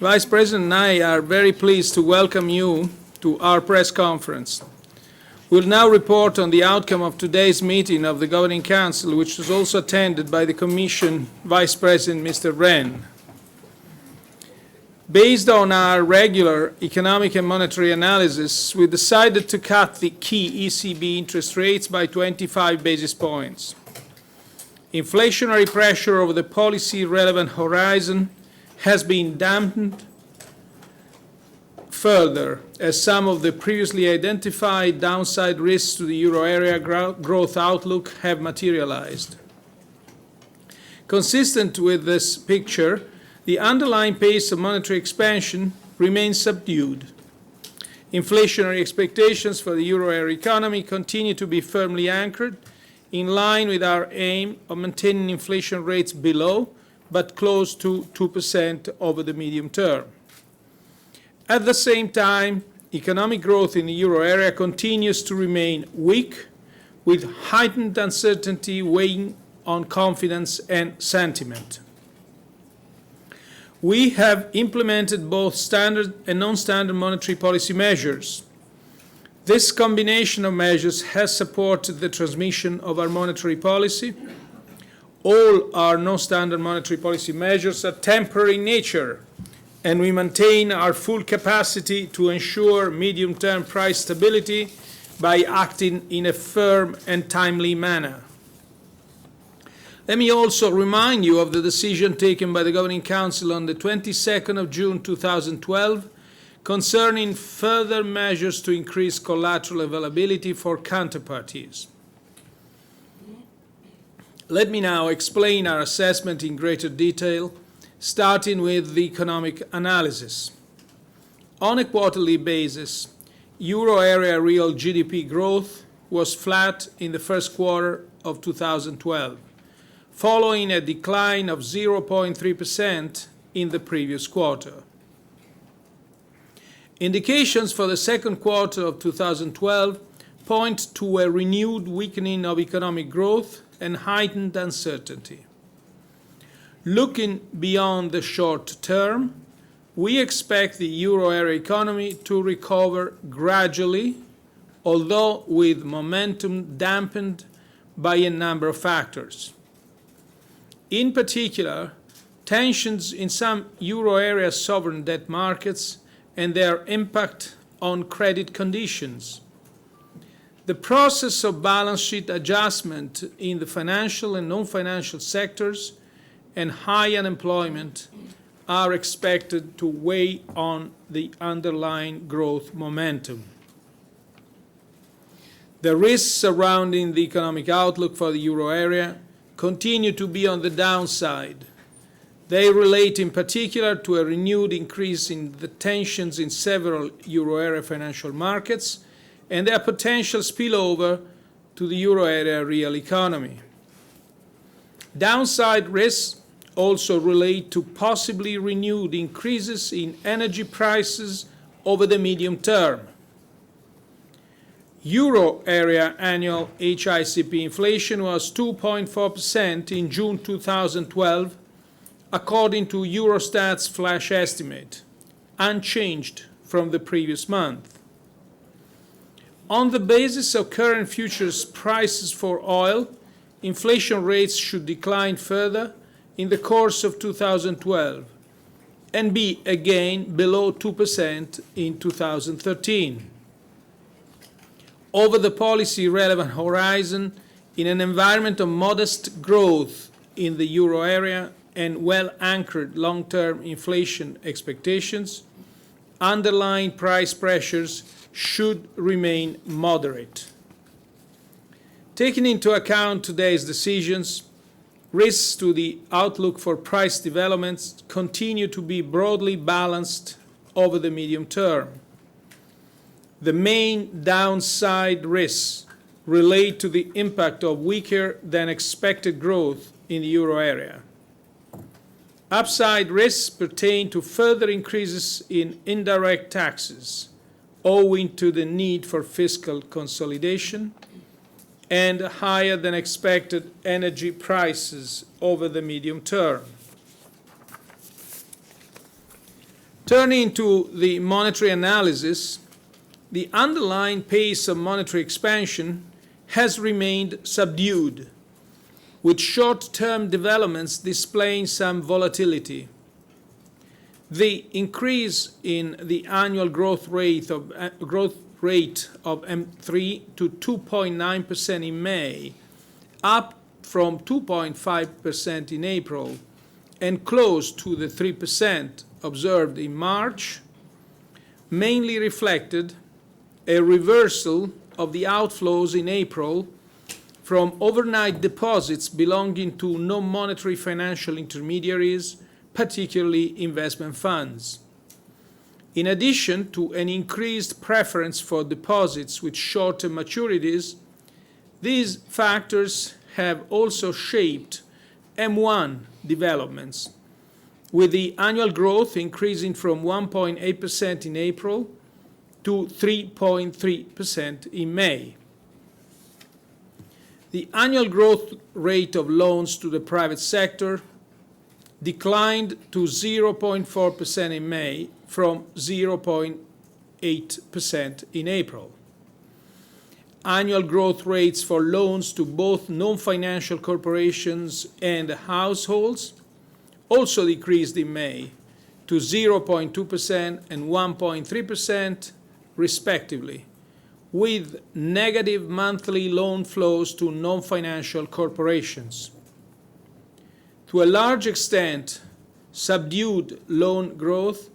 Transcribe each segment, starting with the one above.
Vice President and I are very pleased to welcome you to our press conference. We'll now report on the outcome of today's meeting of the Governing Council, which was also attended by the Commission Vice President, Mr. Rehn. Based on our regular economic and monetary analysis, we decided to cut the key ECB interest rates by 25 basis points. Inflationary pressure over the policy-relevant horizon has been dampened further as some of the previously identified downside risks to the euro area growth outlook have materialized. Consistent with this picture, the underlying pace of monetary expansion remains subdued. Inflationary expectations for the euro area economy continue to be firmly anchored, in line with our aim of maintaining inflation rates below but close to 2% over the medium term. At the same time, economic growth in the euro area continues to remain weak, with heightened uncertainty weighing on confidence and sentiment. We have implemented both standard and non-standard monetary policy measures. This combination of measures has supported the transmission of our monetary policy. All our non-standard monetary policy measures are temporary in nature, and we maintain our full capacity to ensure medium-term price stability by acting in a firm and timely manner. Let me also remind you of the decision taken by the Governing Council on the 22nd of June 2012 concerning further measures to increase collateral availability for counterparties. Let me now explain our assessment in greater detail, starting with the economic analysis. On a quarterly basis, euro area real GDP growth was flat in the first quarter of 2012, following a decline of 0.3% in the previous quarter. Indications for the second quarter of 2012 point to a renewed weakening of economic growth and heightened uncertainty. Looking beyond the short term, we expect the euro area economy to recover gradually, although with momentum dampened by a number of factors. In particular, tensions in some euro area sovereign debt markets and their impact on credit conditions. The process of balance sheet adjustment in the financial and non-financial sectors and high unemployment are expected to weigh on the underlying growth momentum. The risks surrounding the economic outlook for the euro area continue to be on the downside. They relate in particular to a renewed increase in the tensions in several euro area financial markets and their potential spillover to the euro area real economy. Downside risks also relate to possibly renewed increases in energy prices over the medium term. Euro area annual HICP inflation was 2.4% in June 2012, according to Eurostat's flash estimate, unchanged from the previous month. On the basis of current futures prices for oil, inflation rates should decline further in the course of 2012 and be again below 2% in 2013. Over the policy-relevant horizon, in an environment of modest growth in the euro area and well-anchored long-term inflation expectations, underlying price pressures should remain moderate. Taking into account today's decisions, risks to the outlook for price developments continue to be broadly balanced over the medium term. The main downside risks relate to the impact of weaker than expected growth in the euro area. Upside risks pertain to further increases in indirect taxes, owing to the need for fiscal consolidation and higher than expected energy prices over the medium term. Turning to the monetary analysis, the underlying pace of monetary expansion has remained subdued, with short-term developments displaying some volatility. The increase in the annual growth rate of M3 to 2.9% in May, up from 2.5% in April, and close to the 3% observed in March, mainly reflected a reversal of the outflows in April from overnight deposits belonging to non-monetary financial intermediaries, particularly investment funds. In addition to an increased preference for deposits with shorter maturities, these factors have also shaped M1 developments, with the annual growth increasing from 1.8% in April to 3.3% in May. The annual growth rate of loans to the private sector declined to 0.4% in May from 0.8% in April. Annual growth rates for loans to both non-financial corporations and households also decreased in May to 0.2% and 1.3% respectively, with negative monthly loan flows to non-financial corporations. To a large extent, subdued loan growth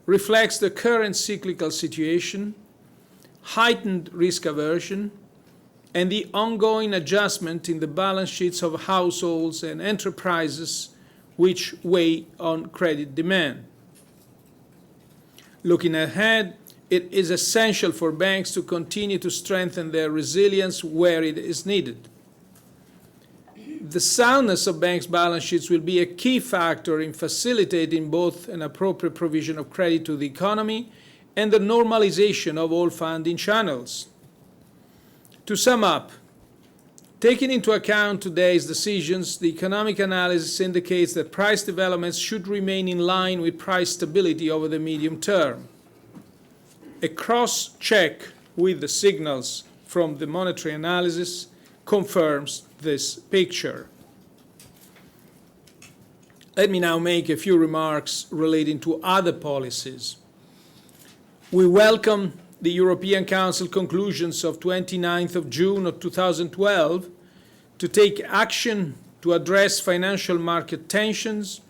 reflects the current cyclical situation, heightened risk aversion, and the ongoing adjustment in the balance sheets of households and enterprises which weigh on credit demand. Looking ahead, it is essential for banks to continue to strengthen their resilience where it is needed. The soundness of banks' balance sheets will be a key factor in facilitating both an appropriate provision of credit to the economy and the normalization of all funding channels. To sum up, taking into account today's decisions, the economic analysis indicates that price developments should remain in line with price stability over the medium term. A cross-check with the signals from the monetary analysis confirms this picture. Let me now make a few remarks relating to other policies. We welcome the European Council conclusions of 29th of June of 2012 to take action to address financial market tensions,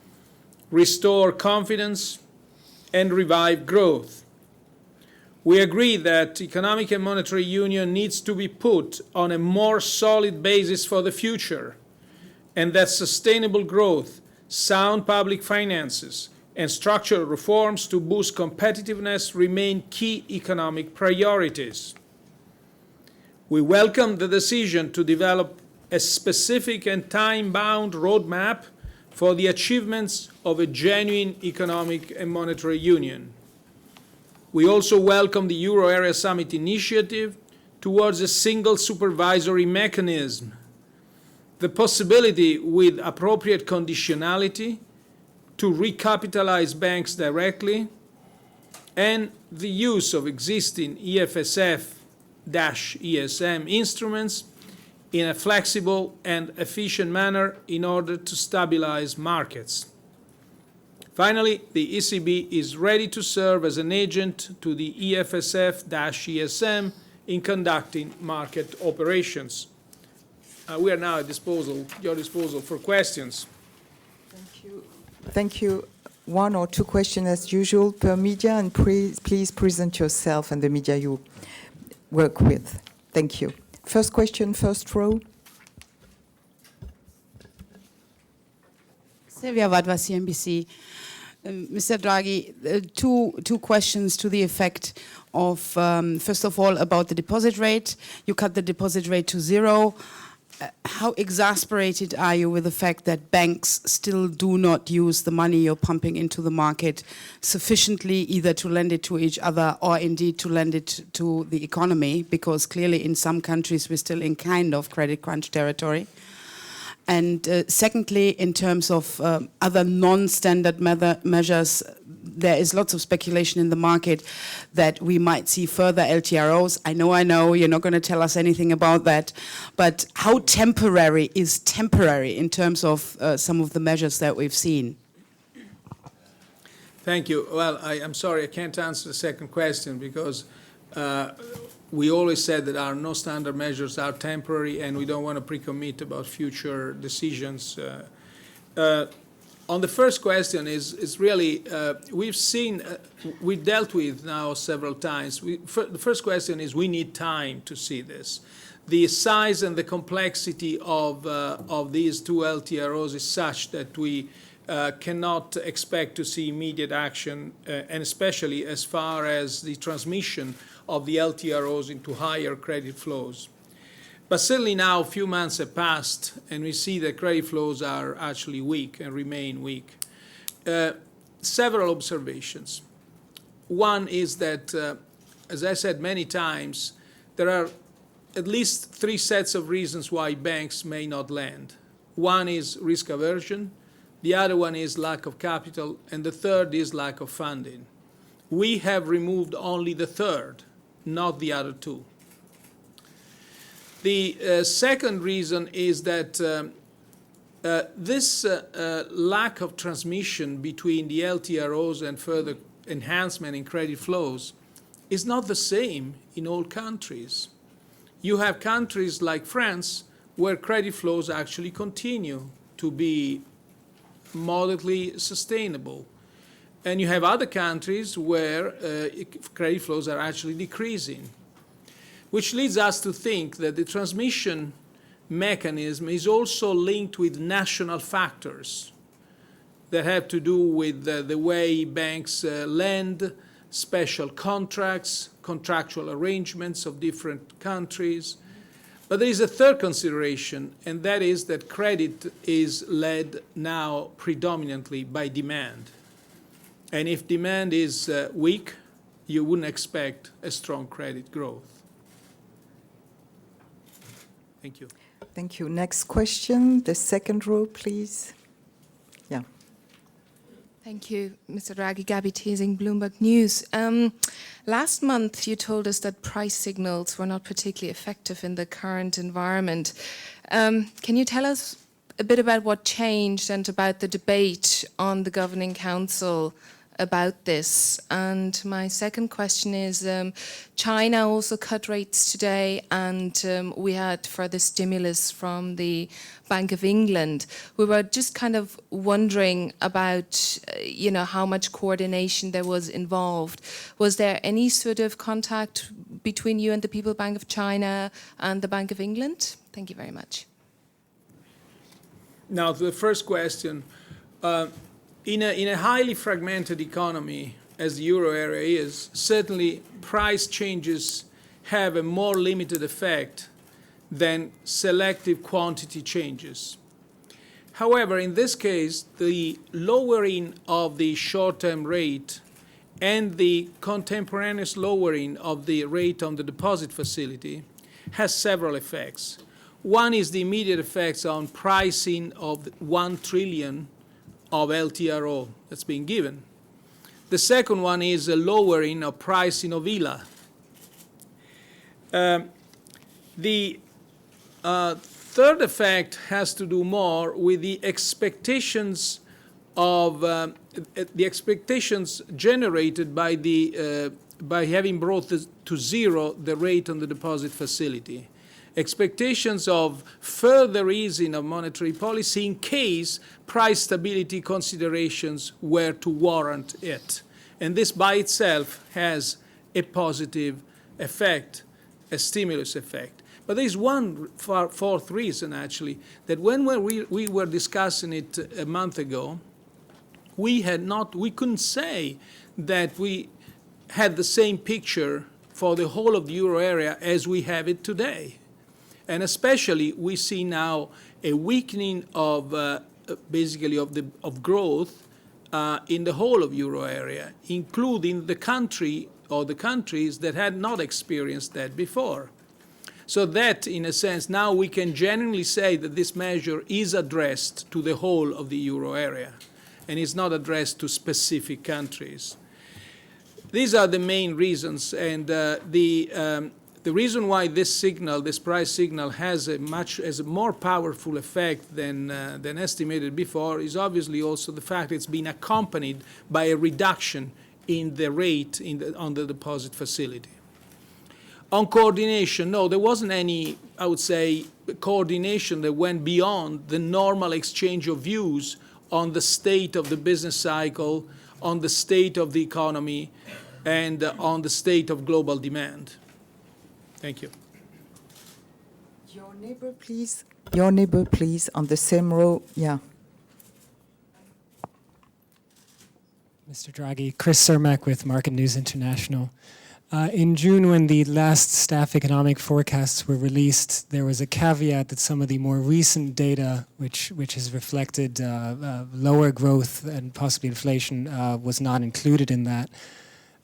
restore confidence, and revive growth. We agree that economic and monetary union needs to be put on a more solid basis for the future, and that sustainable growth, sound public finances, and structural reforms to boost competitiveness remain key economic priorities. We welcome the decision to develop a specific and time-bound roadmap for the achievements of a genuine economic and monetary union. We also welcome the Euro Area Summit initiative towards a single supervisory mechanism, the possibility with appropriate conditionality to recapitalize banks directly, and the use of existing EFSF-ESM instruments in a flexible and efficient manner in order to stabilize markets. Finally, the ECB is ready to serve as an agent to the EFSF-ESM in conducting market operations. We are now at your disposal for questions. Thank you. Thank you. One or two questions as usual per media, and please present yourself and the media you work with. Thank you. First question, first row. Silvia Wadwa, CNBC. Mr. Draghi, two questions to the effect of, first of all, about the deposit rate. You cut the deposit rate to zero. How exasperated are you with the fact that banks still do not use the money you're pumping into the market sufficiently, either to lend it to each other or indeed to lend it to the economy? Because clearly in some countries we're still in kind of credit crunch territory. And secondly, in terms of other non-standard measures, there is lots of speculation in the market that we might see further LTROs. I know, you're not going to tell us anything about that. But how temporary is temporary in terms of some of the measures that we've seen? Thank you. Well, I'm sorry, I can't answer the second question because we always said that our non-standard measures are temporary and we don't want to pre-commit about future decisions. On the first question is really, we've dealt with now several times. The first question is we need time to see this. The size and the complexity of these two LTROs is such that we cannot expect to see immediate action, and especially as far as the transmission of the LTROs into higher credit flows. But certainly now a few months have passed and we see that credit flows are actually weak and remain weak. Several observations. One is that, as I said many times, there are at least three sets of reasons why banks may not lend. One is risk aversion, the other one is lack of capital, and the third is lack of funding. We have removed only the third, not the other two. The second reason is that this lack of transmission between the LTROs and further enhancement in credit flows is not the same in all countries. You have countries like France where credit flows actually continue to be moderately sustainable. And you have other countries where credit flows are actually decreasing, which leads us to think that the transmission mechanism is also linked with national factors that have to do with the way banks lend, special contracts, contractual arrangements of different countries. But there is a third consideration, and that is that credit is led now predominantly by demand. And if demand is weak, you wouldn't expect a strong credit growth. Thank you. Thank you. Next question, the second row, please. Yeah. Thank you, Mr. Draghi. Gabby Teasing, Bloomberg News. Last month, you told us that price signals were not particularly effective in the current environment. Can you tell us a bit about what changed and about the debate on the Governing Council about this? And my second question is, China also cut rates today, and we had further stimulus from the Bank of England. We were just kind of wondering about, how much coordination there was involved. Was there any sort of contact between you and the People's Bank of China and the Bank of England? Thank you very much. Now, to the first question, in a highly fragmented economy, as the euro area is, certainly price changes have a more limited effect than selective quantity changes. However, in this case, the lowering of the short-term rate and the contemporaneous lowering of the rate on the deposit facility has several effects. One is the immediate effects on pricing of 1 trillion of LTRO that's being given. The second one is a lowering of pricing of ILA. The third effect has to do more with the expectations of the expectations generated by by having brought to zero the rate on the deposit facility. Expectations of further easing of monetary policy in case price stability considerations were to warrant it. And this by itself has a positive effect, a stimulus effect. But there is one fourth reason, actually, that when we were discussing it a month ago, we couldn't say that we had the same picture for the whole of the euro area as we have it today. And especially, we see now a weakening of basically of growth in the whole of euro area, including the country or the countries that had not experienced that before. So that, in a sense, now we can genuinely say that this measure is addressed to the whole of the euro area, and is not addressed to specific countries. These are the main reasons, and the reason why this signal, this price signal, has a more powerful effect than estimated before is obviously also the fact it's been accompanied by a reduction in the rate on the deposit facility. On coordination, no, there wasn't any, I would say, coordination that went beyond the normal exchange of views on the state of the business cycle, on the state of the economy, and on the state of global demand. Thank you. Your neighbor, please. Your neighbor, please, on the same row. Yeah. Mr. Draghi, Chris Cermak with Market News International. In June, when the last staff economic forecasts were released, there was a caveat that some of the more recent data, which has reflected lower growth and possibly inflation, was not included in that.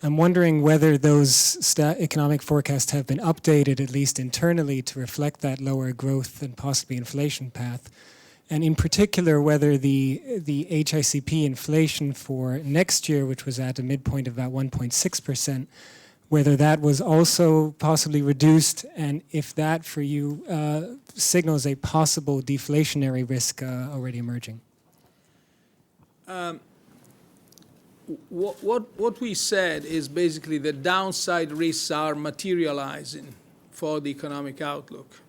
I'm wondering whether those economic forecasts have been updated, at least internally, to reflect that lower growth and possibly inflation path. And in particular, whether the HICP inflation for next year, which was at a midpoint of about 1.6%, whether that was also possibly reduced, and if that, for you, signals a possible deflationary risk already emerging. What we said is basically the downside risks are materializing for the economic outlook.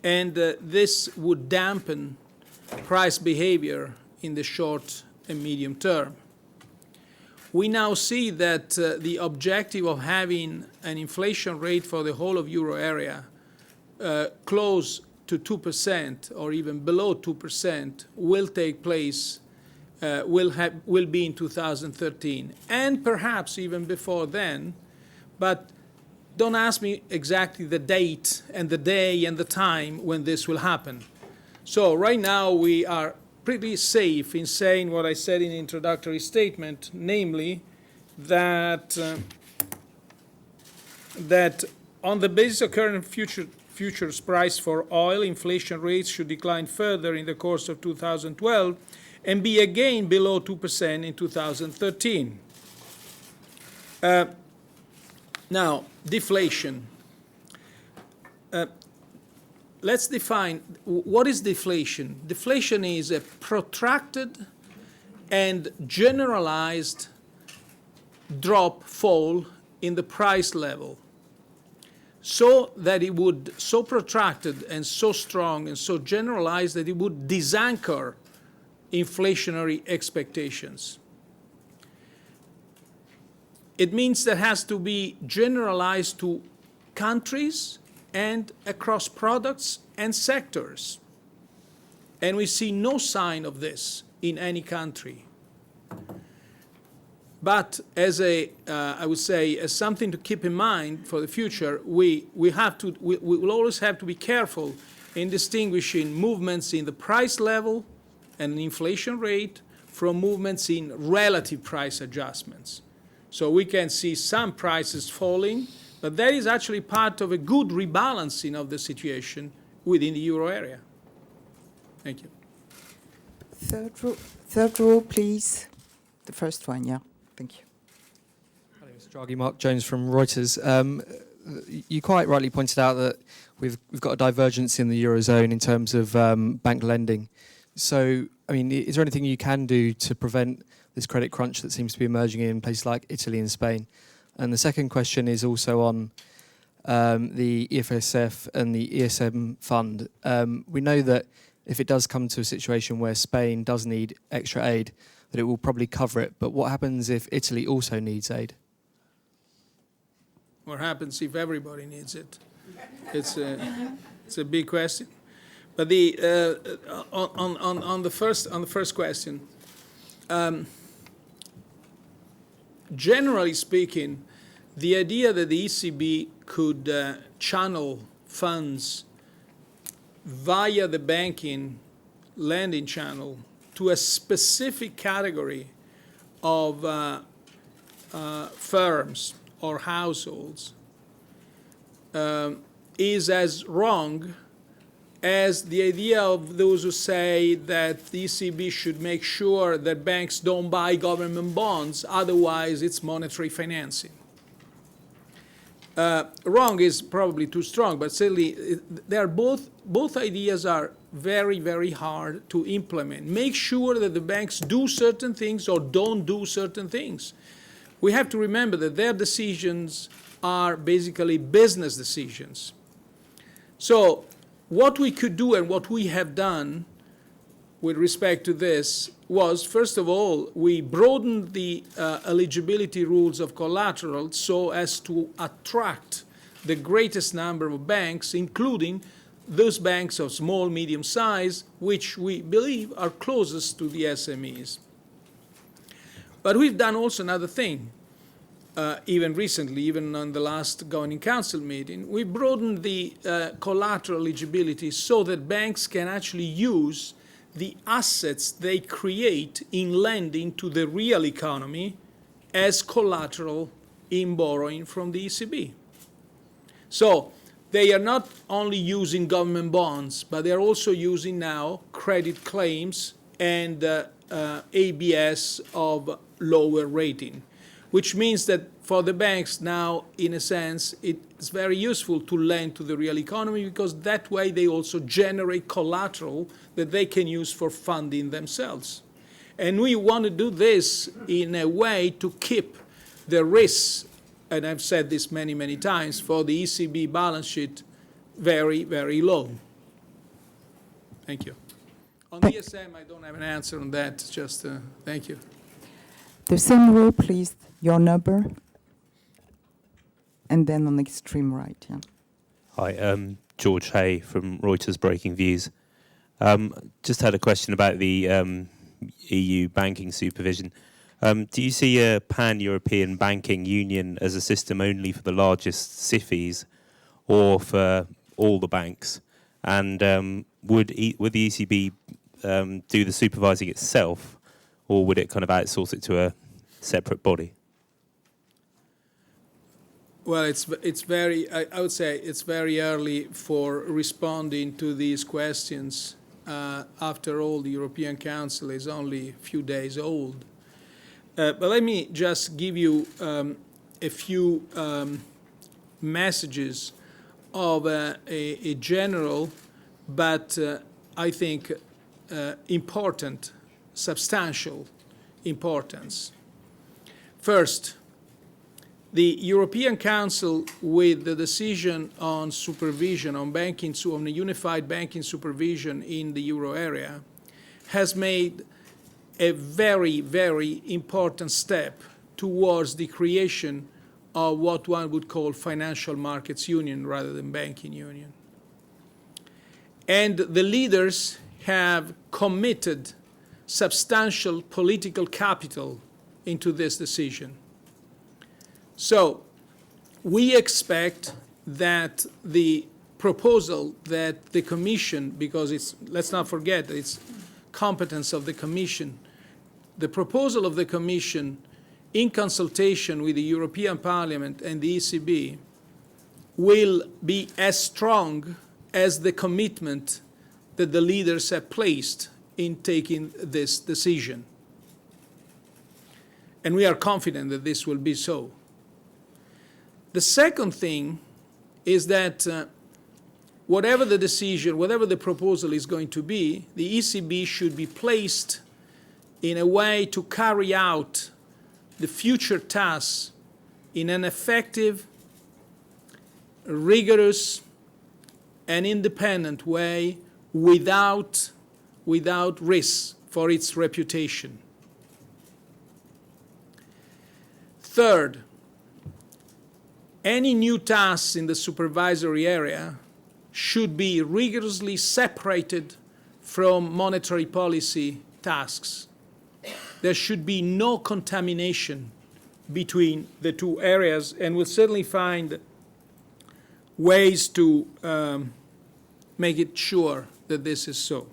And this would dampen price behavior in the short and medium term. We now see that the objective of having an inflation rate for the whole of euro area close to 2% or even below 2% will take place, will be in 2013, and perhaps even before then. But don't ask me exactly the date and the day and the time when this will happen. So right now we are pretty safe in saying what I said in the introductory statement, namely that that on the basis of current futures price for oil, inflation rates should decline further in the course of 2012 and be again below 2% in 2013. Now, deflation. Let's define what is deflation. Deflation is a protracted and generalized fall in the price level, so that it would, so protracted and so strong and so generalized that it would disanchor inflationary expectations. It means that has to be generalized to countries and across products and sectors. And we see no sign of this in any country. But as I would say, as something to keep in mind for the future, we will always have to be careful in distinguishing movements in the price level and inflation rate from movements in relative price adjustments. So we can see some prices falling, but that is actually part of a good rebalancing of the situation within the euro area. Thank you. Third row, please. The first one, yeah. Thank you. Hello, Mr. Draghi. Mark Jones from Reuters. You quite rightly pointed out that we've got a divergence in the Eurozone in terms of bank lending. So, I mean, is there anything you can do to prevent this credit crunch that seems to be emerging in places like Italy and Spain? And the second question is also on the EFSF and the ESM fund. We know that if it does come to a situation where Spain does need extra aid, that it will probably cover it. But what happens if Italy also needs aid? What happens if everybody needs it? It's a big question. But on the first question, generally speaking, the idea that the ECB could channel funds via the banking lending channel to a specific category of firms or households is as wrong as the idea of those who say that the ECB should make sure that banks don't buy government bonds, otherwise it's monetary financing. Wrong is probably too strong, but certainly they are both ideas are very, very hard to implement. Make sure that the banks do certain things or don't do certain things. We have to remember that their decisions are basically business decisions. So what we could do and what we have done with respect to this was, first of all, we broadened the eligibility rules of collateral so as to attract the greatest number of banks, including those banks of small, medium size, which we believe are closest to the SMEs. But we've done also another thing. Even recently, even on the last Governing Council meeting, we broadened the collateral eligibility so that banks can actually use the assets they create in lending to the real economy as collateral in borrowing from the ECB. So they are not only using government bonds, but they are also using now credit claims and ABS of lower rating, which means that for the banks now, in a sense, it's very useful to lend to the real economy because that way they also generate collateral that they can use for funding themselves. And we want to do this in a way to keep the risks, and I've said this many, many times, for the ECB balance sheet very, very low. Thank you. On DSM, I don't have an answer on that, just thank you. The same row, please, your number. And then on the extreme right, yeah. Hi, George Hay from Reuters Breaking Views. Just had a question about the EU banking supervision. Do you see a pan-European banking union as a system only for the largest SIFIs or for all the banks? And would the ECB do the supervising itself, or would it kind of outsource it to a separate body? Well, it's very, I would say it's very early for responding to these questions. After all, the European Council is only a few days old. But let me just give you a few messages of a general, but I think important, substantial importance. First, the European Council, with the decision on supervision, on a unified banking supervision in the euro area, has made a very, very important step towards the creation of what one would call financial markets union rather than banking union. And the leaders have committed substantial political capital into this decision. So we expect that the proposal that the Commission, because it's, let's not forget, it's competence of the Commission, the proposal of the Commission in consultation with the European Parliament and the ECB will be as strong as the commitment that the leaders have placed in taking this decision. And we are confident that this will be so. The second thing is that whatever the decision, whatever the proposal is going to be, the ECB should be placed in a way to carry out the future tasks in an effective, rigorous, and independent way without risk for its reputation. Third, any new tasks in the supervisory area should be rigorously separated from monetary policy tasks. There should be no contamination between the two areas, and we'll certainly find ways to make it sure that this is so.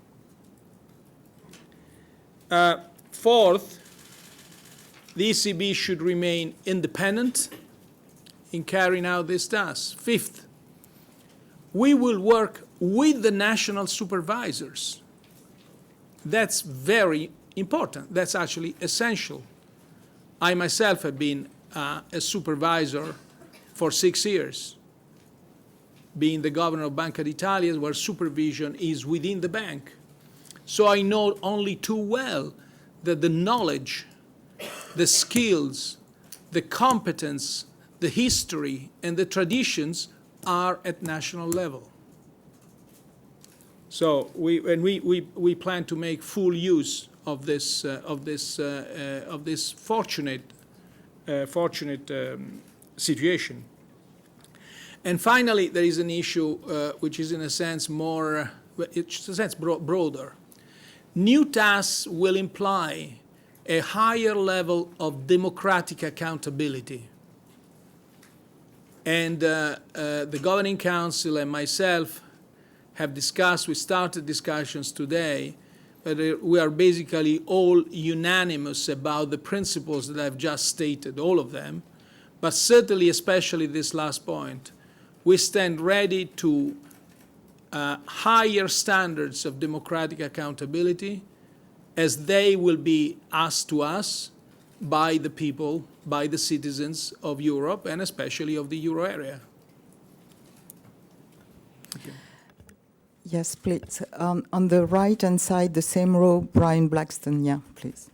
Fourth, the ECB should remain independent in carrying out these tasks. Fifth, We will work with the national supervisors. That's very important. That's actually essential. I myself have been a supervisor for 6 years, being the governor of Banca d'Italia, where supervision is within the bank. So I know only too well that the knowledge, the skills, the competence, the history, and the traditions are at national level. So we plan to make full use of this fortunate situation. And finally, there is an issue which is in a sense more, it's in a sense broader. New tasks will imply a higher level of democratic accountability. And the Governing Council and myself have discussed, we started discussions today, but we are basically all unanimous about the principles that I've just stated, all of them, but certainly, especially this last point, we stand ready to higher standards of democratic accountability as they will be asked to us by the people, by the citizens of Europe, and especially of the euro area. Yes, please. On the right-hand side, the same row, Brian Blackstone. Yeah, please.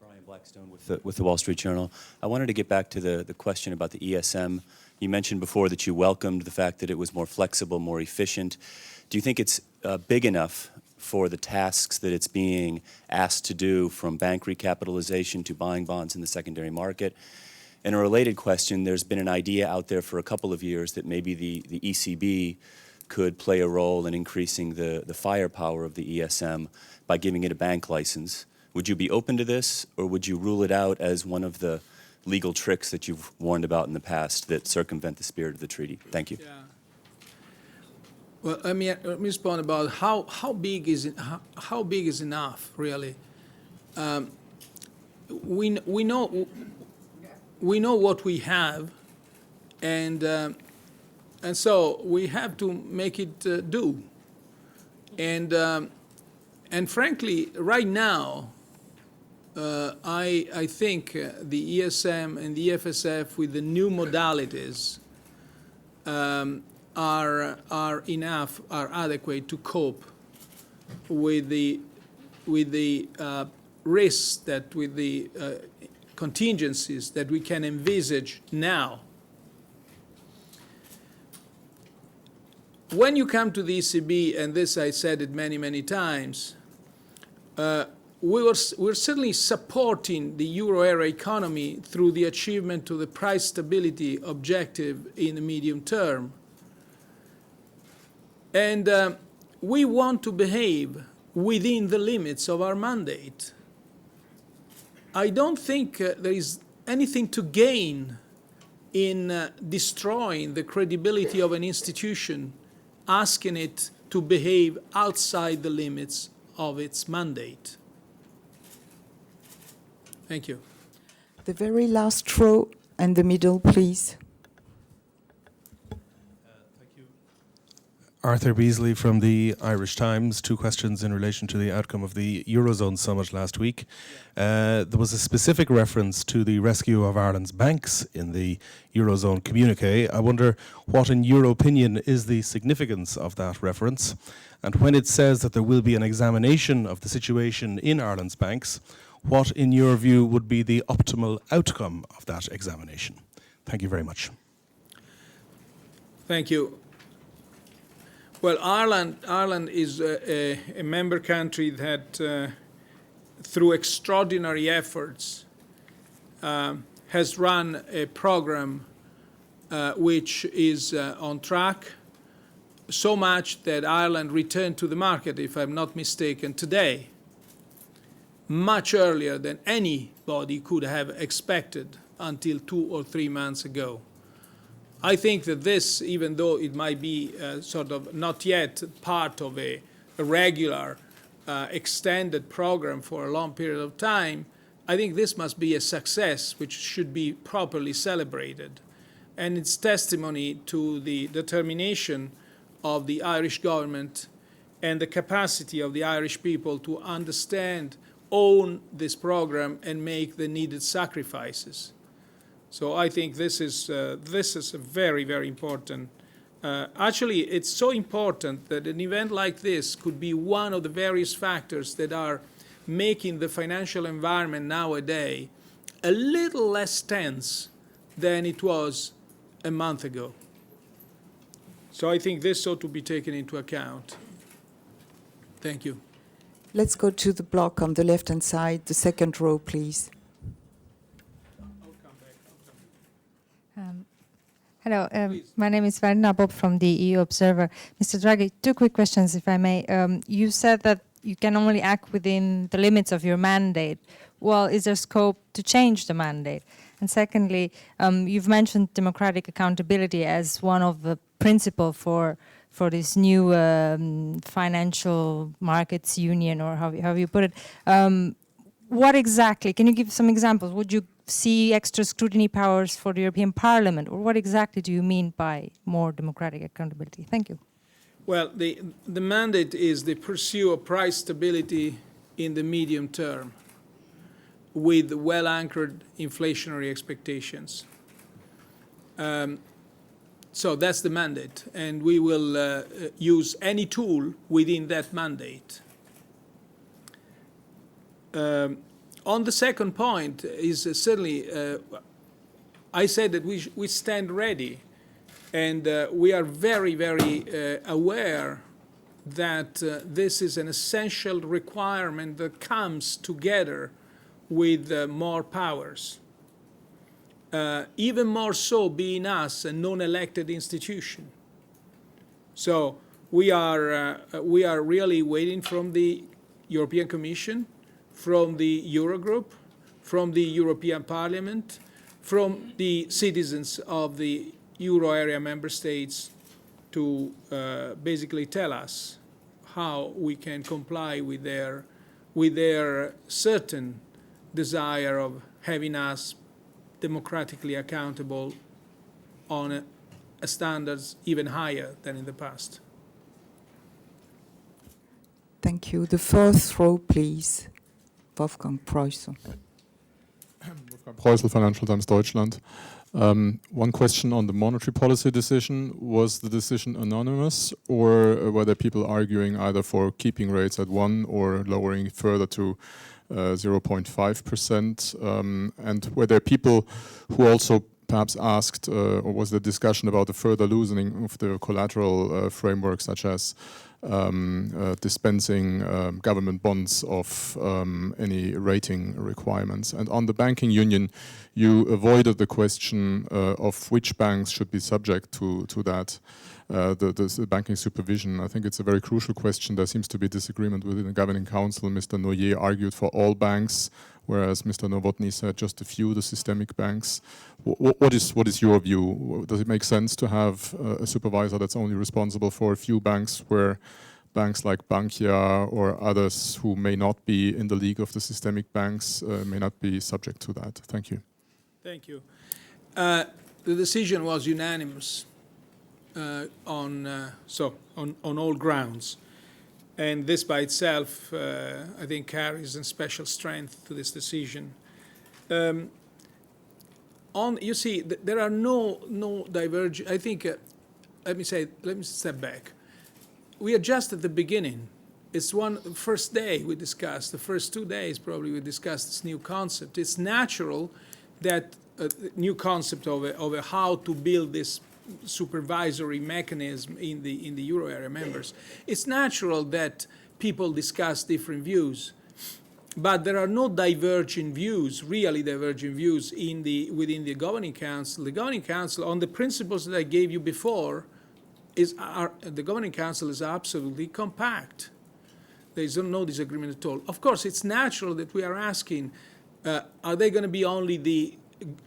Brian Blackstone with the Wall Street Journal. I wanted to get back to the question about the ESM. You mentioned before that you welcomed the fact that it was more flexible, more efficient. Do you think it's big enough for the tasks that it's being asked to do, from bank recapitalization to buying bonds in the secondary market? And a related question, there's been an idea out there for a couple of years that maybe the ECB could play a role in increasing the firepower of the ESM by giving it a bank license. Would you be open to this, or would you rule it out as one of the legal tricks that you've warned about in the past that circumvent the spirit of the treaty? Thank you. Yeah. Well, let me respond about how big is it, how big is enough, really. We know what we have, and so we have to make it do. And frankly, right now, I think the ESM and the EFSF with the new modalities are enough, are adequate to cope with the risks, that with the contingencies that we can envisage now. When you come to the ECB, and this I said it many, many times, we're certainly supporting the euro area economy through the achievement of the price stability objective in the medium term. And we want to behave within the limits of our mandate. I don't think there is anything to gain in destroying the credibility of an institution, asking it to behave outside the limits of its mandate. Thank you. The very last row and the middle, please. Arthur Beasley from the Irish Times. 2 questions in relation to the outcome of the Eurozone summit last week. There was a specific reference to the rescue of Ireland's banks in the Eurozone communiqué. I wonder what, in your opinion, is the significance of that reference? And when it says that there will be an examination of the situation in Ireland's banks, what, in your view, would be the optimal outcome of that examination? Thank you very much. Thank you. Well, Ireland is a member country that, through extraordinary efforts, has run a program which is on track, so much that Ireland returned to the market, if I'm not mistaken, today, much earlier than anybody could have expected until 2 or 3 months ago. I think that this, even though it might be sort of not yet part of a regular extended program for a long period of time, I think this must be a success which should be properly celebrated. and it's testimony to the determination of the Irish government and the capacity of the Irish people to understand, own this program, and make the needed sacrifices. So I think this is a very, very important. Actually, it's so important that an event like this could be one of the various factors that are making the financial environment nowadays a little less tense than it was a month ago. So I think this ought to be taken into account. Thank you. Let's go to the block on the left-hand side, the second row, please. Hello, my name is Verna Bob from the EU Observer. Mr. Draghi, two quick questions, if I may. You said that you can only act within the limits of your mandate. Well, is there scope to change the mandate? And secondly, you've mentioned democratic accountability as one of the principles for this new financial markets union, or how you put it. What exactly, can you give some examples? Would you see extra scrutiny powers for the European Parliament, or what exactly do you mean by more democratic accountability? Thank you. Well, the mandate is the pursuit of price stability in the medium term with well-anchored inflationary expectations. So that's the mandate, and we will use any tool within that mandate. On the second point is certainly, I said that we stand ready, and we are very, very aware that this is an essential requirement that comes together with more powers. Even more so being us a non-elected institution. So we are really waiting from the European Commission, from the Eurogroup, from the European Parliament, from the citizens of the Euro area member states to basically tell us how we can comply with their certain desire of having us democratically accountable on a standards even higher than in the past. Thank you. The fourth row, please. Wolfgang Preußel. Wolfgang Preußel, Financial Times Deutschland. One question on the monetary policy decision. Was the decision anonymous, or were there people arguing either for keeping rates at 1 or lowering it further to 0.5%? And were there people who also perhaps asked, or was there discussion about the further loosening of the collateral framework, such as dispensing government bonds of any rating requirements? And on the banking union, you avoided the question of which banks should be subject to that, the banking supervision. I think it's a very crucial question. There seems to be disagreement within the governing council. Mr. Noyer argued for all banks, whereas Mr. Novotny said just a few, the systemic banks. What is your view? Does it make sense to have a supervisor that's only responsible for a few banks, where banks like Bankia or others who may not be in the league of the systemic banks may not be subject to that? Thank you. Thank you. The decision was unanimous on all grounds. And this by itself, I think, carries a special strength to this decision. You see, there are no divergent. I think, let me step back. We are just at the beginning. It's first day we discussed, the first 2 days probably we discussed this new concept. It's natural that new concept of how to build this supervisory mechanism in the euro area members. It's natural that people discuss different views, but there are no divergent views, really divergent views within the Governing Council. The Governing Council, on the principles that I gave you before, the Governing Council is absolutely compact. There is no disagreement at all. Of course, it's natural that we are asking, are they going to be only the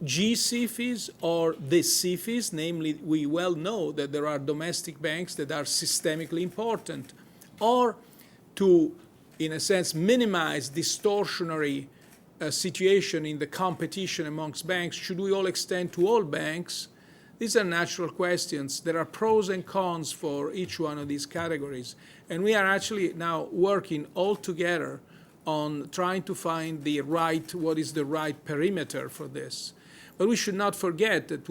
G-SIFIs or the SIFIs? Namely, we well know that there are domestic banks that are systemically important. Or to, in a sense, minimize distortionary situation in the competition amongst banks, should we all extend to all banks These are natural questions. There are pros and cons for each one of these categories. And we are actually now working all together on trying to find the right, what is the right perimeter for this. But we should not forget that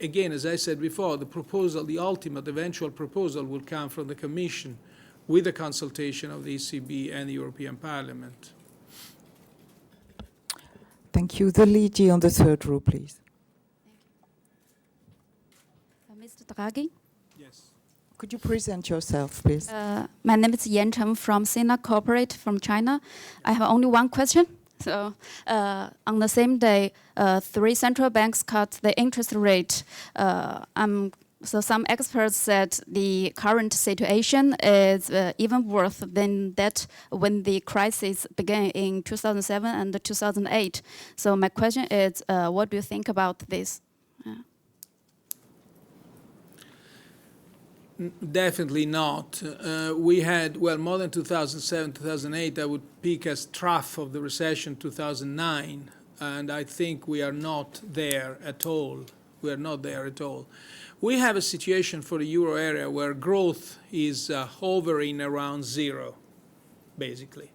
again, as I said before, the proposal, the ultimate eventual proposal will come from the Commission with the consultation of the ECB and the European Parliament. Thank you. The lady on the third row, please. Mr. Draghi? Yes. Could you present yourself, please? My name is Yan Chen from Sina Corporate from China. I have only one question. So on the same day, 3 central banks cut the interest rate. So some experts said the current situation is even worse than that when the crisis began in 2007 and 2008. So my question is, what do you think about this? Definitely not. We had, well, more than 2007, 2008, I would peak as trough of the recession 2009, and I think we are not there at all. We are not there at all. We have a situation for the euro area where growth is hovering around zero, basically.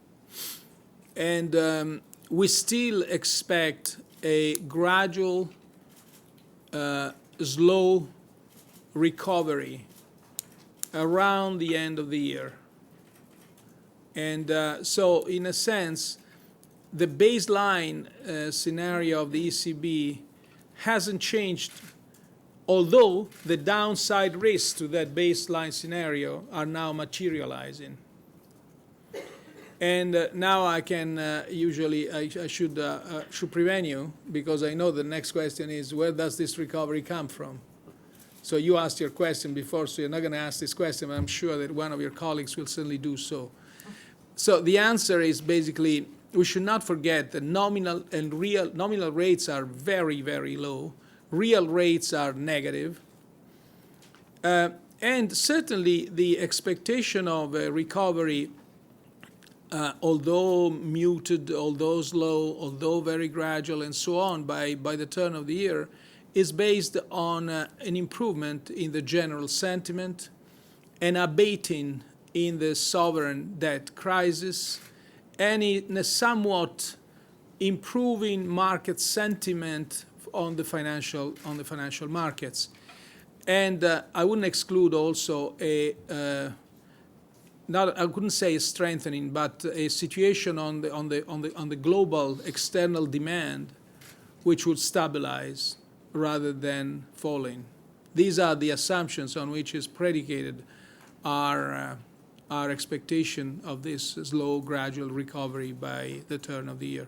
And we still expect a gradual, slow recovery around the end of the year. And so, in a sense, the baseline scenario of the ECB hasn't changed, although the downside risks to that baseline scenario are now materializing. And now I can I should prevent you, because I know the next question is, where does this recovery come from? So you asked your question before, so you're not going to ask this question, but I'm sure that one of your colleagues will certainly do so. So the answer is basically, we should not forget that nominal rates are very, very low. Real rates are negative. And certainly the expectation of a recovery, although muted, although slow, although very gradual, and so on, by the turn of the year, is based on an improvement in the general sentiment, an abating in the sovereign debt crisis, and in a somewhat improving market sentiment on the financial markets. And I wouldn't exclude also I couldn't say a strengthening, but a situation on the global external demand which would stabilize rather than falling. These are the assumptions on which is predicated our expectation of this slow, gradual recovery by the turn of the year.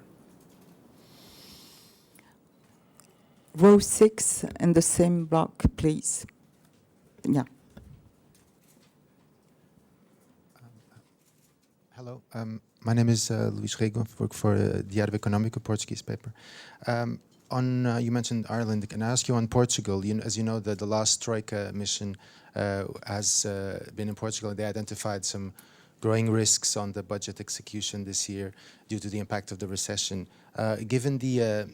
Row 6 in the same block, please. Yeah. Hello, my name is Luís Rego. I work for Diário Económico, a Portuguese paper. You mentioned Ireland. Can I ask you on Portugal? As you know, the last Troika mission has been in Portugal. They identified some growing risks on the budget execution this year due to the impact of the recession. Given the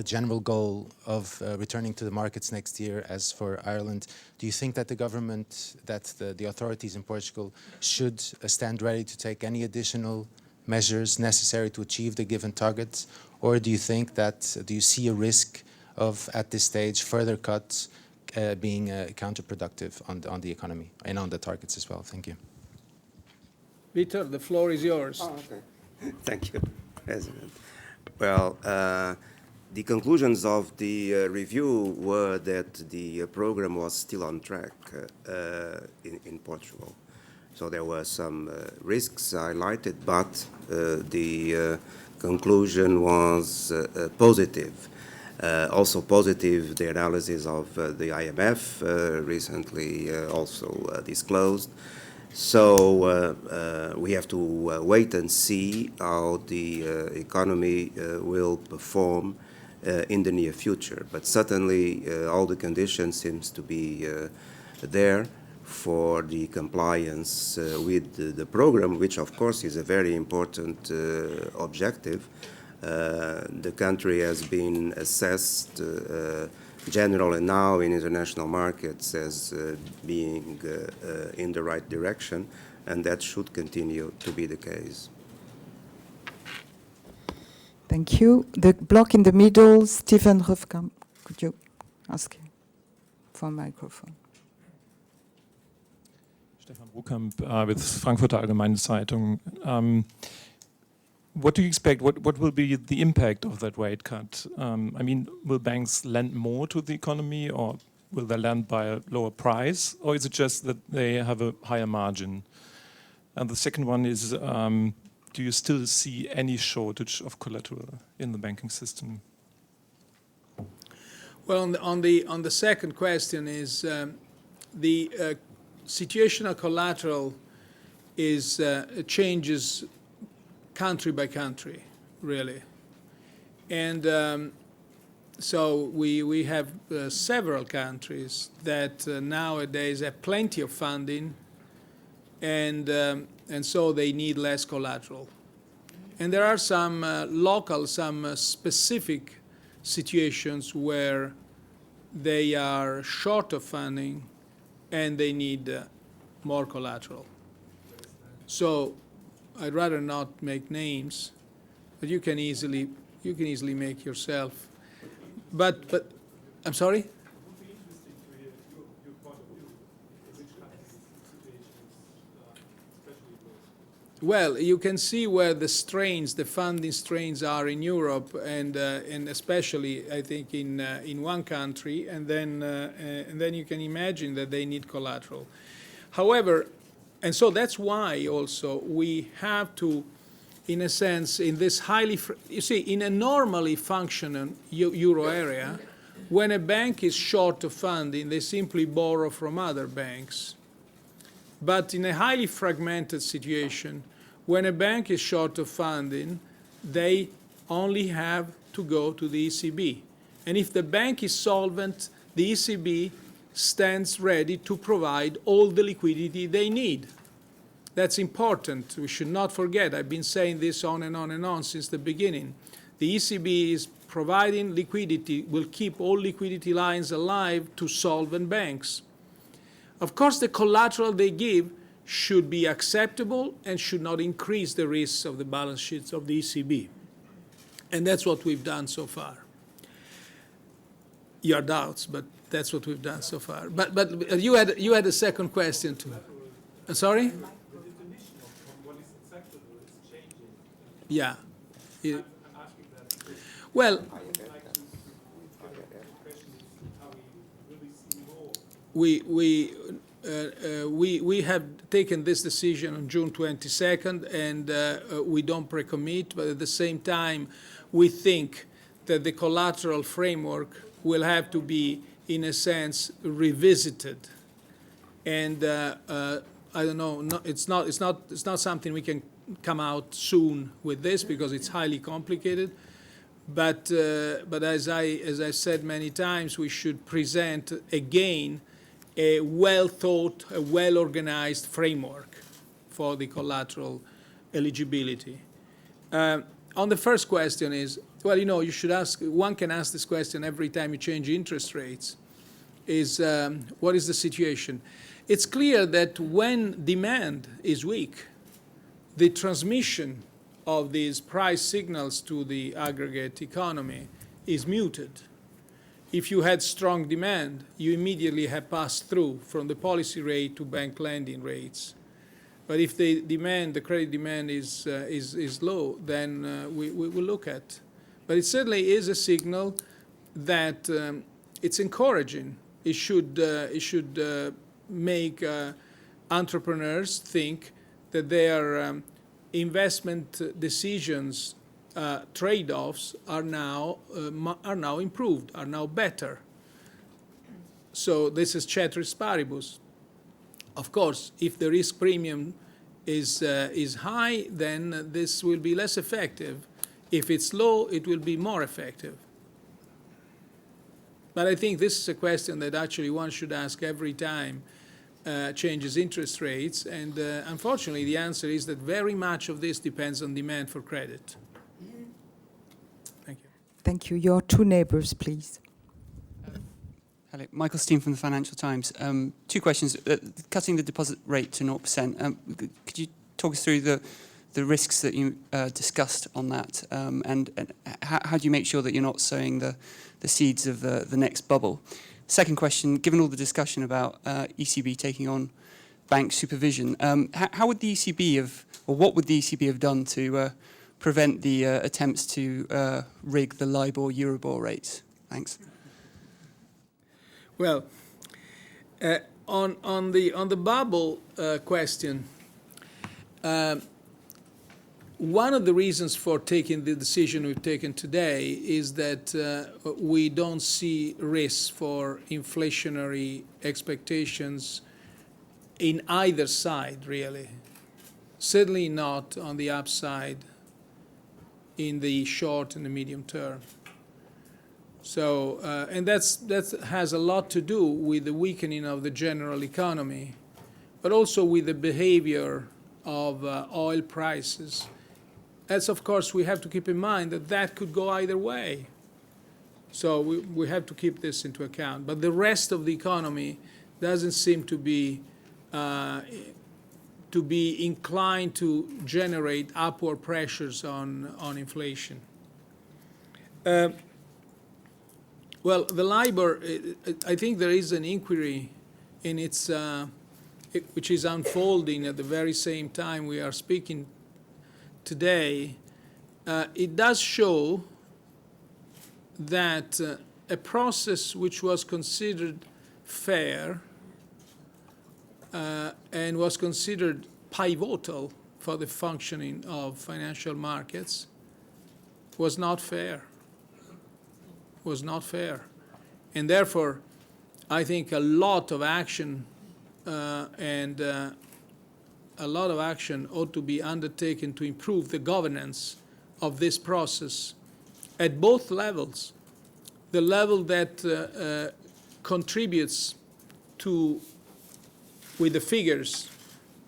general goal of returning to the markets next year, as for Ireland, do you think that the government, that the authorities in Portugal should stand ready to take any additional measures necessary to achieve the given targets? Or do you think do you see a risk of, at this stage, further cuts being counterproductive on the economy and on the targets as well? Thank you. Peter, the floor is yours. Oh, okay. Thank you, President. Well, the conclusions of the review were that the program was still on track in Portugal. So there were some risks highlighted, but the conclusion was positive. Also positive, the analysis of the IMF recently also disclosed. So we have to wait and see how the economy will perform in the near future. But certainly all the conditions seems to be there for the compliance with the program, which of course is a very important objective. The country has been assessed general and now in international markets as being in the right direction, and that should continue to be the case. Thank you. The block in the middle, Stephen Hofkamp, could you ask for a microphone? Stefan Ruhkamp with Frankfurter Allgemeine Zeitung. What do you expect? What will be the impact of that rate cut? I mean, will banks lend more to the economy, or will they lend by a lower price, or is it just that they have a higher margin? And the second one is, do you still see any shortage of collateral in the banking system? Well, on the second question is the situational collateral is changes country by country, really, and so we have several countries that nowadays have plenty of funding, and so they need less collateral. And there are some local, some specific situations where they are short of funding and they need more collateral. So I'd rather not make names, but you can easily make yourself. But I'm sorry? Well, you can see where the strains, the funding strains are in Europe, and especially, I think, in one country, and then you can imagine that they need collateral. However, and so that's why also we have to, in a sense, in this you see, in a normally functioning euro area, when a bank is short of funding, they simply borrow from other banks. But in a highly fragmented situation, when a bank is short of funding, they only have to go to the ECB. And if the bank is solvent, the ECB stands ready to provide all the liquidity they need. That's important. We should not forget. I've been saying this on and on and on since the beginning. The ECB is providing liquidity, will keep all liquidity lines alive to solvent banks. Of course, the collateral they give should be acceptable and should not increase the risks of the balance sheets of the ECB. And that's what we've done so far. Your doubts, but that's what we've done so far. But you had a second question too. Sorry? Yeah. Well, we have taken this decision on June 22nd, and we don't pre-commit, but at the same time, we think that the collateral framework will have to be, in a sense, revisited. And I don't know. It's not something we can come out soon with this because it's highly complicated. But as I said many times, we should present again a well-thought, a well-organized framework for the collateral eligibility. On the first question is, well, you know, you should ask, one can ask this question every time you change interest rates, is what is the situation? It's clear that when demand is weak, the transmission of these price signals to the aggregate economy is muted. If you had strong demand, you immediately have passed through from the policy rate to bank lending rates. But if the demand, the credit demand is low, then we will look at. But it certainly is a signal that it's encouraging. It should make entrepreneurs think that their investment decisions, trade-offs are now improved, are now better. So this is ceteris paribus. Of course, if the risk premium is high, then this will be less effective. If it's low, it will be more effective. But I think this is a question that actually one should ask every time changes interest rates. And unfortunately, the answer is that very much of this depends on demand for credit. Thank you. Thank you. Your two neighbors, please. Hello, Michael Steen from the Financial Times. Two questions. Cutting the deposit rate to 0%. Could you talk us through the risks that you discussed on that, and how do you make sure that you're not sowing the seeds of the next bubble? Second question, given all the discussion about ECB taking on bank supervision, how would the ECB have, or what would the ECB have done to prevent the attempts to rig the LIBOR-Euribor rates? Thanks. Well, on the bubble question, one of the reasons for taking the decision we've taken today is that we don't see risks for inflationary expectations in either side, really. Certainly not on the upside in the short and the medium term. So, and that has a lot to do with the weakening of the general economy, but also with the behavior of oil prices. As of course, we have to keep in mind that that could go either way. So we have to keep this into account. But the rest of the economy doesn't seem to be inclined to generate upward pressures on inflation. Well, the LIBOR, I think there is an inquiry in its, which is unfolding at the very same time we are speaking today. It does show that a process which was considered fair and was considered pivotal for the functioning of financial markets was not fair. Was not fair. And therefore, I think a lot of action ought to be undertaken to improve the governance of this process at both levels. The level that contributes to, with the figures,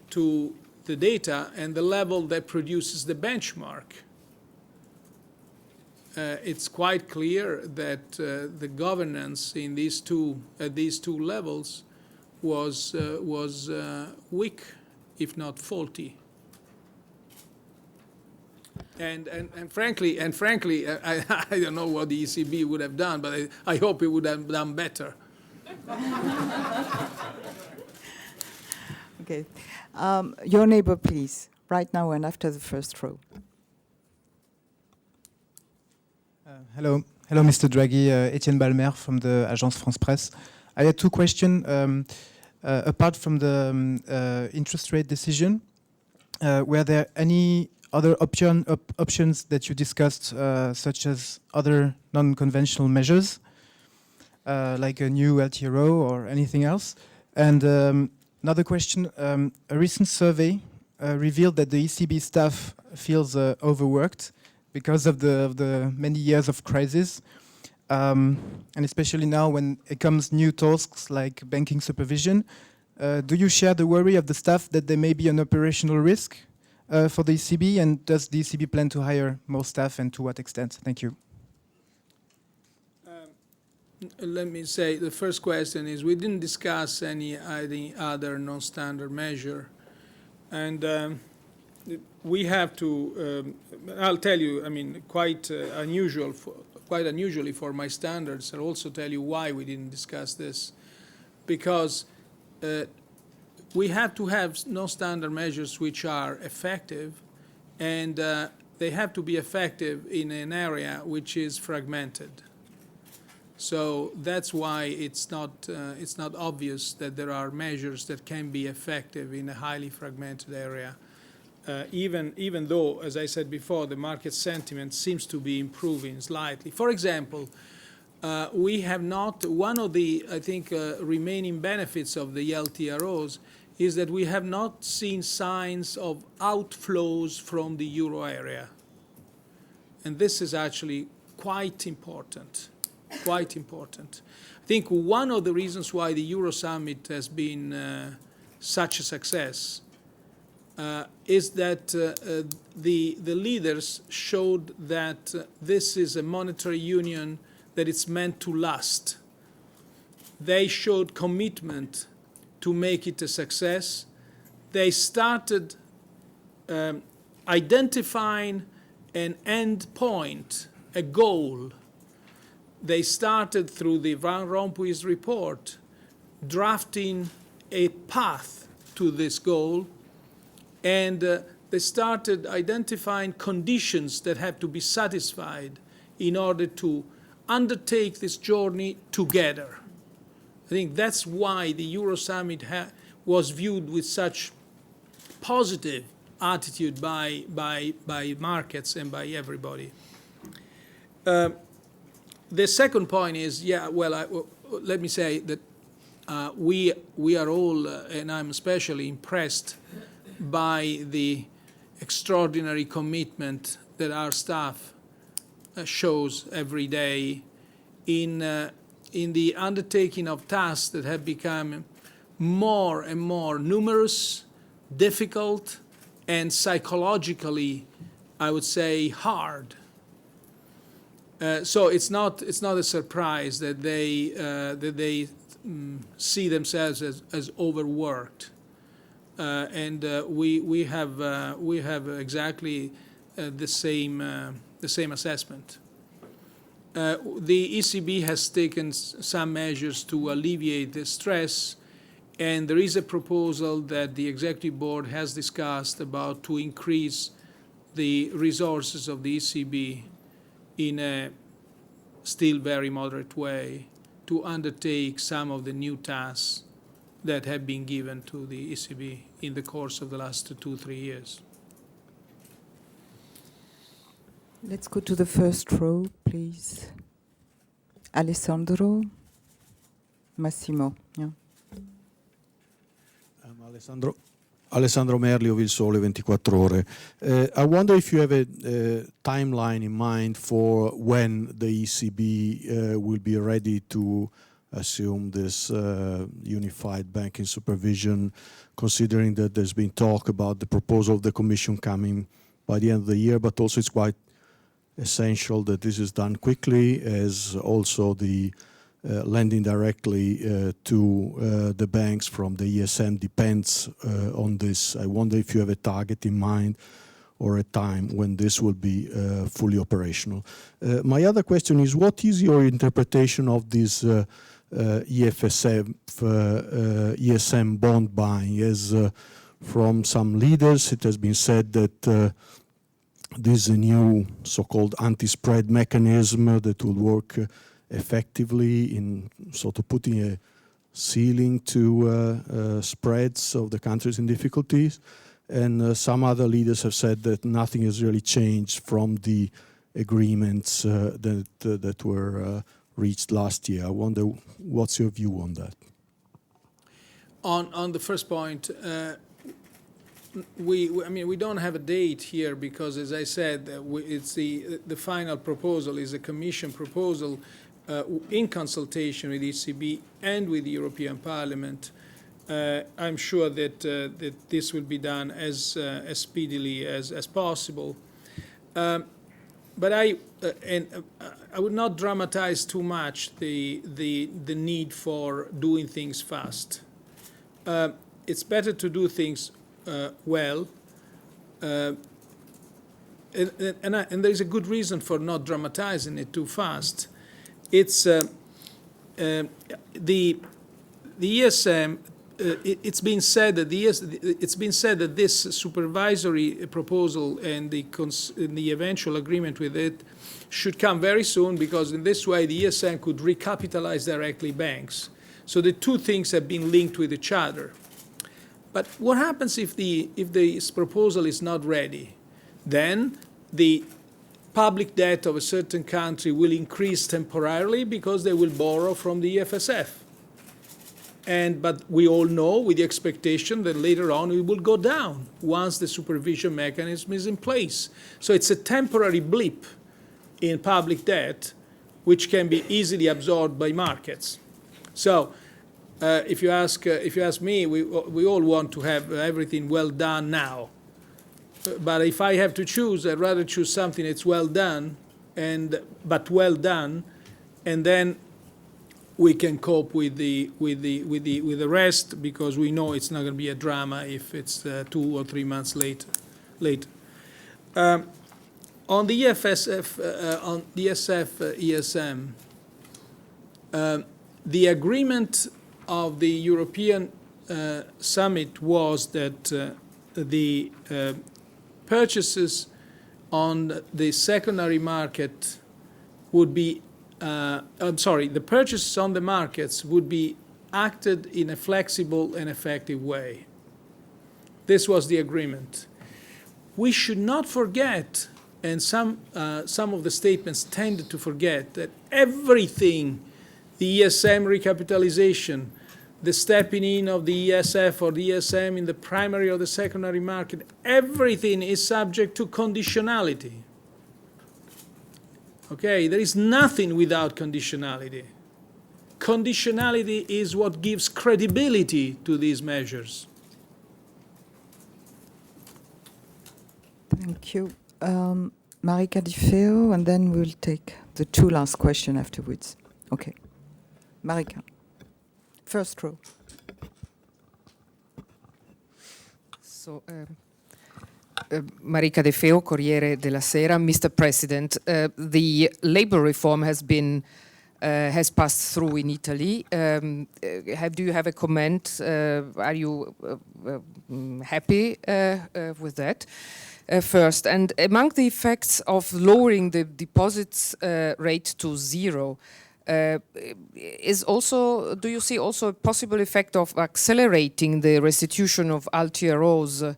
to the data, and the level that produces the benchmark. It's quite clear that the governance in these two levels was weak, if not faulty. And frankly, I don't know what the ECB would have done, but I hope it would have done better. Okay, your neighbor, please, right now and after the first row. Hello, Mr. Draghi. Etienne Balmer from the Agence France Presse. I had two questions. Apart from the interest rate decision, were there any other options that you discussed, such as other non-conventional measures, like a new LTRO or anything else? And another question, a recent survey revealed that the ECB staff feels overworked because of the many years of crisis, and especially now when it comes new tasks like banking supervision. Do you share the worry of the staff that there may be an operational risk for the ECB, and does the ECB plan to hire more staff, and to what extent? Thank you. Let me say, the first question is, we didn't discuss any other non-standard measure, and we have to, I'll tell you, I mean, quite unusually for my standards, I'll also tell you why we didn't discuss this. Because we have to have non-standard measures which are effective, and they have to be effective in an area which is fragmented. So that's why it's not obvious that there are measures that can be effective in a highly fragmented area. Even though, as I said before, the market sentiment seems to be improving slightly. For example, we have not, one of the, I think, remaining benefits of the LTROs is that we have not seen signs of outflows from the euro area. And this is actually quite important, quite important. I think one of the reasons why the Euro Summit has been such a success is that the leaders showed that this is a monetary union that it's meant to last, they showed commitment to make it a success. They started identifying an end point, a goal. They started through the Van Rompuy's report, drafting a path to this goal, and they started identifying conditions that have to be satisfied in order to undertake this journey together. I think that's why the Euro Summit was viewed with such positive attitude by markets and by everybody. The second point is, let me say that we are all, and I'm especially impressed by the extraordinary commitment that our staff shows every day in the undertaking of tasks that have become more and more numerous, difficult, and psychologically, I would say, hard. So it's not a surprise that they see themselves as overworked, and we have exactly the same assessment. The ECB has taken some measures to alleviate the stress, and there is a proposal that the Executive Board has discussed about to increase the resources of the ECB in a still very moderate way to undertake some of the new tasks that have been given to the ECB in the course of the last 2-3 years. Let's go to the first row, please. Alessandro, Massimo. Yeah. Alessandro Merli of Il Sole 24 Ore. I wonder if you have a timeline in mind for when the ECB will be ready to assume this unified banking supervision, considering that there's been talk about the proposal of the Commission coming by the end of the year, but also it's quite essential that this is done quickly, as also the lending directly to the banks from the ESM depends on this. I wonder if you have a target in mind or a time when this will be fully operational. My other question is, what is your interpretation of this ESM bond buying? As from some leaders, it has been said that this is a new so-called anti-spread mechanism that will work effectively in sort of putting a ceiling to spreads of the countries in difficulties. And some other leaders have said that nothing has really changed from the agreements that were reached last year. I wonder, what's your view on that? On the first point, we don't have a date here because, as I said, it's the final proposal is a Commission proposal in consultation with ECB and with the European Parliament. I'm sure that this will be done as speedily as possible. But I would not dramatize too much the need for doing things fast. It's better to do things well, and there's a good reason for not dramatizing it too fast. It's the ESM. It's been said that this supervisory proposal and the eventual agreement with it should come very soon, because in this way the ESM could recapitalize directly banks. So the two things have been linked with each other. But what happens if this proposal is not ready? Then the public debt of a certain country will increase temporarily because they will borrow from the EFSF. But we all know, with the expectation that later on it will go down once the supervision mechanism is in place. So it's a temporary blip in public debt, which can be easily absorbed by markets. So if you ask me, we all want to have everything well done now. But if I have to choose, I'd rather choose something that's well done, but well done, and then we can cope with the rest, because we know it's not going to be a drama if it's 2 or 3 months later. On the on the ESM, the agreement of the European summit was that the purchases on the secondary market would be, the purchases on the markets would be acted in a flexible and effective way. This was the agreement. We should not forget, and some of the statements tended to forget, that everything, the ESM recapitalization, the stepping in of the ESF or the ESM in the primary or the secondary market, everything is subject to conditionality. Okay, there is nothing without conditionality. Conditionality is what gives credibility to these measures. Thank you. Marika Di Feo, and then we'll take the 2 last questions afterwards. Okay. Marika, first row. So, Marika De Feo, Corriere della Sera. Mr. President, the labor reform has passed through in Italy. Do you have a comment? Are you happy with that? First, and among the effects of lowering the deposits rate to 0, is also, do you see also a possible effect of accelerating the restitution of LTROs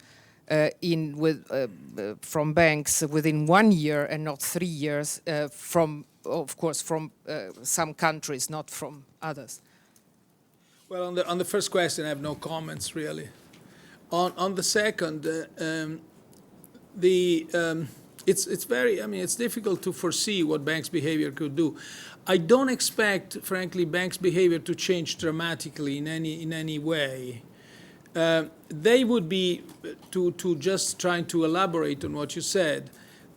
from banks within 1 year and not 3 years, from some countries, not from others? Well, on the first question, I have no comments really. On the second, it's very, it's difficult to foresee what banks' behavior could do. I don't expect, frankly, banks' behavior to change dramatically in any way. They would be, to just trying to elaborate on what you said,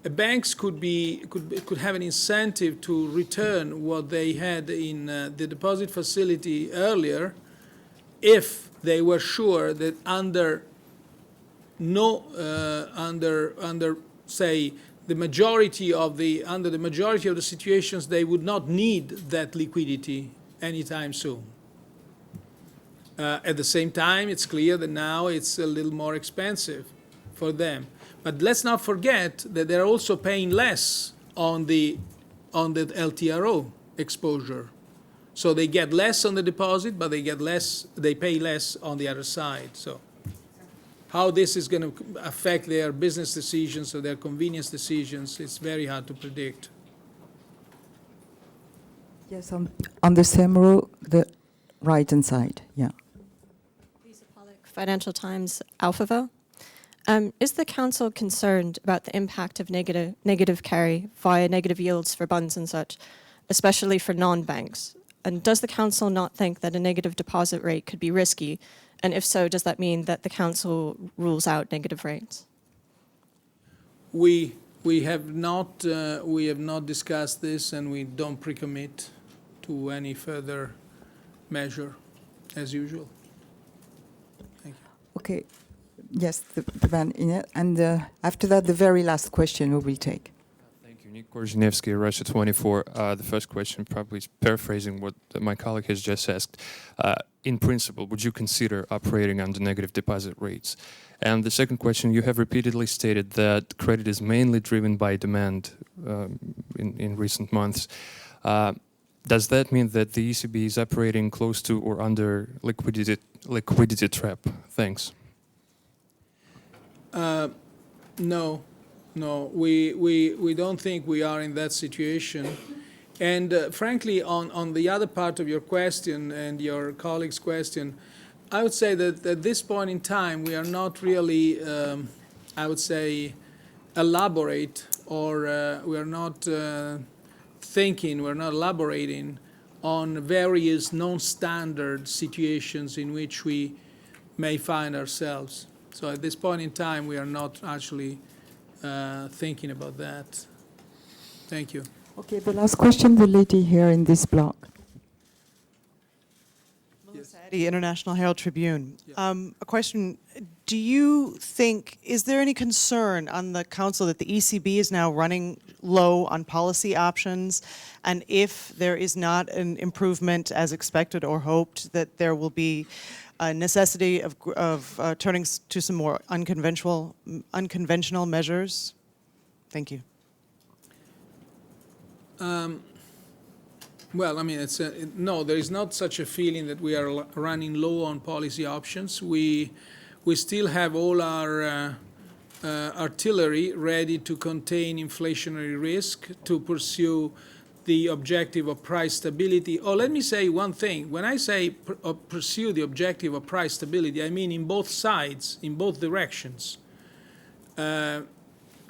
banks could have an incentive to return what they had in the deposit facility earlier, if they were sure that under say the majority of the situations they would not need that liquidity anytime soon. At the same time, it's clear that now it's a little more expensive for them. But let's not forget that they're also paying less on the LTRO exposure. So they get less on the deposit, but they pay less on the other side. So how this is going to affect their business decisions or their convenience decisions, it's very hard to predict. Yes, on the same row, the right-hand side, yeah. Financial Times, Alphaville. Is the Council concerned about the impact of negative carry via negative yields for bonds and such, especially for non-banks? And does the Council not think that a negative deposit rate could be risky? And if so, does that mean that the Council rules out negative rates? We have not discussed this, and we don't pre-commit to any further measure, as usual. Thank you. Okay. Yes, the man in it. And after that, the very last question we will take. Thank you. Nick Korzeniewski, Russia 24. The first question, probably paraphrasing what my colleague has just asked. In principle, would you consider operating under negative deposit rates? And the second question, you have repeatedly stated that credit is mainly driven by demand in recent months. Does that mean that the ECB is operating close to or under liquidity trap? Thanks. No, we don't think we are in that situation. And frankly, on the other part of your question and your colleague's question, I would say that at this point in time, we are not really, I would say, elaborate, or we are not we're not elaborating on various non-standard situations in which we may find ourselves. So at this point in time, we are not actually thinking about that. Thank you. Okay, the last question, the lady here in this block. The International Herald Tribune. A question, do you think, is there any concern on the Council that the ECB is now running low on policy options, and if there is not an improvement as expected or hoped, that there will be a necessity of turning to some more unconventional measures? Thank you. Well, I mean, no, there is not such a feeling that we are running low on policy options. We still have all our artillery ready to contain inflationary risk, to pursue the objective of price stability. Oh, let me say one thing. When I say pursue the objective of price stability, I mean in both sides, in both directions.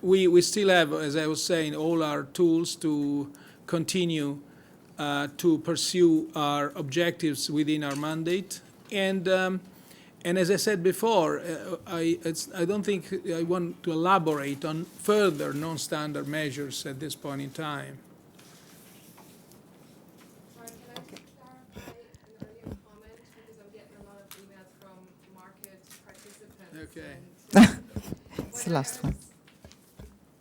We still have, as I was saying, all our tools to continue to pursue our objectives within our mandate. And as I said before, I don't think I want to elaborate on further non-standard measures at this point in time. Sorry, can I clarify an earlier comment? Because I'm getting a lot of emails from market participants. Okay. It's the last one.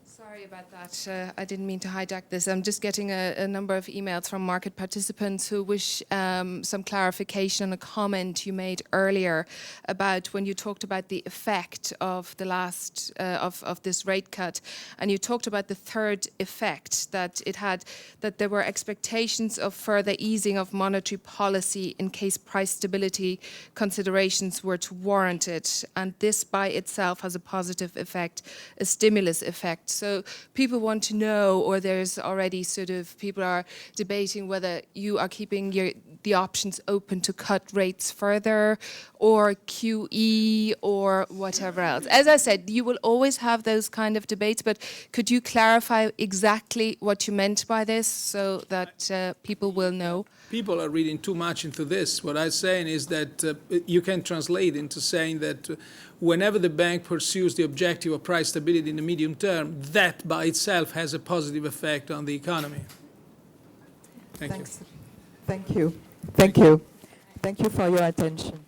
Sorry about that. I didn't mean to hijack this. I'm just getting a number of emails from market participants who wish some clarification on a comment you made earlier about when you talked about the effect of the last of this rate cut, and you talked about the third effect that it had, that there were expectations of further easing of monetary policy in case price stability considerations were to warrant it, and this by itself has a positive effect, a stimulus effect. So people want to know, or there's already sort of people are debating whether you are keeping the options open to cut rates further, or QE, or whatever else. As I said, you will always have those kind of debates, but could you clarify exactly what you meant by this so that people will know? People are reading too much into this. What I'm saying is that you can translate into saying that whenever the bank pursues the objective of price stability in the medium term, that by itself has a positive effect on the economy. Thank you. Thank you. Thank you. Thank you for your attention.